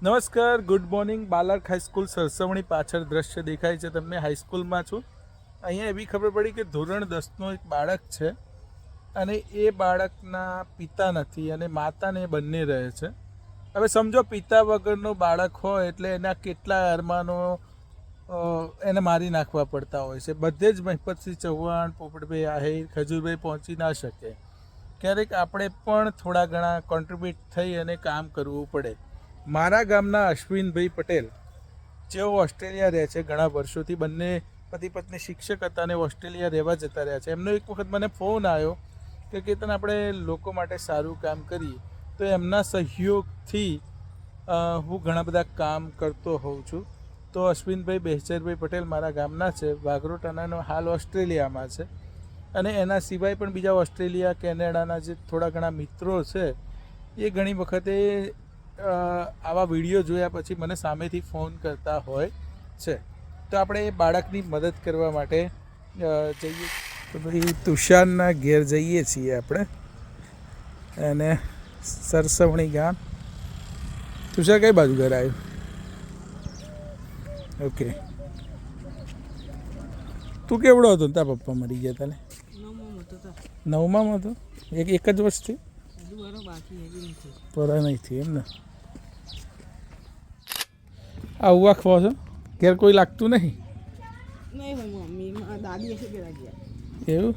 નમસ્કાર, good morning. બાલાર્ક high school સરસવણી પાછળ દ્રશ્ય દેખાય છે તમને. હાઈસ્કૂલમાં છું. અહીંયા એવી ખબર પડી કે ધોરણ 10નો એક બાળક છે અને એ બાળકના પિતા નથી અને માતાને બંને રહે છે. હવે સમજો પિતા વગરનો બાળક હોય એટલે એના કેટલા અરમાનો એને મારી નાખવા પડતા હોય છે. બધે જ મહિપતસિંહ ચૌહાણ, પોપટભાઈ આહિર, ખજૂરભાઈ પહોંચી ના શકે. ક્યારેક આપણે પણ થોડા ઘણા કોન્ટ્રીબ્યુટ થઈ અને કામ કરવું પડે. મારા ગામના અશ્વિનભાઈ પટેલ, જેઓ ઓસ્ટ્રેલિયા રહે છે ઘણા વર્ષોથી, બંને પતિ પત્ની શિક્ષક હતા અને ઓસ્ટ્રેલિયા રહેવા જતા રહ્યા છે. એમનો એક વખત મને ફોન આવ્યો કે કેતન, આપણે લોકો માટે સારું કામ કરીએ. તો એમના સહયોગથી હું ઘણા બધા કામ કરતો હોઉં છું. તો અશ્વિનભાઈ બેહચરભાઈ પટેલ મારા ગામના છે, વાઘરોટાણાનો, હાલ ઓસ્ટ્રેલિયામાં છે. અને એના સિવાય પણ બીજા ઓસ્ટ્રેલિયા, કેનેડાના જે થોડા ઘણા મિત્રો છે એ ઘણી વખતે આવા વિડીયો જોયા પછી મને સામેથી ફોન કરતા હોય છે. તો આપણે એ બાળકની મદદ કરવા માટે જઈએ. તો ભાઈ તુષારના ઘેર જઈએ છીએ આપણે, અને સરસવણી ગામ. તુષાર કઈ બાજુ ઘર આવ્યું? ઓકે. તું કેવડો હતો ને તારા પપ્પા મરી ગયા તને? 9માં હતો. એક જ વર્ષથી પર નહીં થઈ એમ ને? આવું ખવો છો? ઘેર કોઈ લાગતું નહીં? એવું?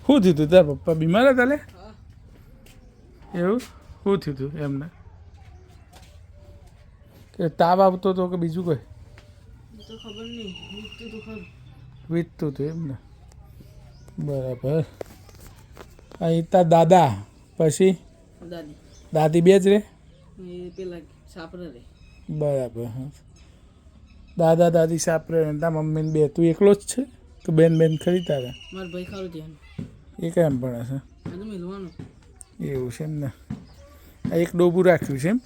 શું થયું હતું? તારા પપ્પા બીમાર હતા લે? એવું? શું થયું હતું એમને? કે તાવ આવતો હતો કે બીજું કોઈ? ખબર નહીં, વીતતું હતું એમ ને? બરાબર. અહીં તાર દાદા, પછી દાદી બે જ રે? પેલા સાપરે રે. બરાબર. હા, દાદા દાદી સાપરે, તારા મમ્મી બે. તું એકલો જ છે તો બેન ખરી તારા? મારા ભાઈ ખારું ધ્યાન. એ કેમ ભણે છે? મિલવાનું. એવું છે એમ ને? આ એક ડોબું રાખ્યું છે એમ?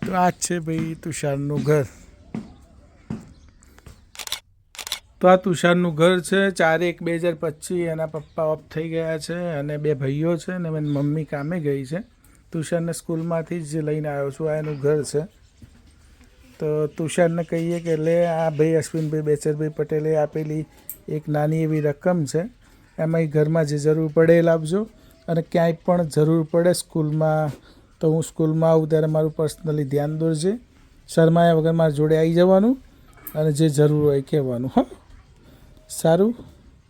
તો આ જ છે ભાઈ તુષારનું ઘર. તો આ તુષારનું ઘર છે. 4/1/2025 એના પપ્પા ઓફ થઈ ગયા છે અને બે ભાઈઓ છે ને મમ્મી કામે ગઈ છે. તુષારને સ્કૂલમાંથી જ લઈને આવ્યો છું. આ એનું ઘર છે. તો તુષારને કહીએ કે લે, આ ભાઈ અશ્વિનભાઈ બેચરભાઈ પટેલે આપેલી એક નાની એવી રકમ છે, એમાં ઘરમાં જે જરૂર પડે એ લાવજો. અને ક્યાંય પણ જરૂર પડે સ્કૂલમાં, તો હું સ્કૂલમાં આવું ત્યારે મારું પર્સનલી ધ્યાન દોરજે. શરમાયા વગર મારા જોડે આવી જવાનું અને જે જરૂર હોય કહેવાનું. હા, સારું,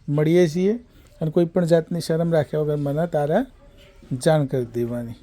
મળીએ છીએ. અને કોઈ પણ જાતની શરમ રાખ્યા વગર મને તારા જાણ કરી દેવાની.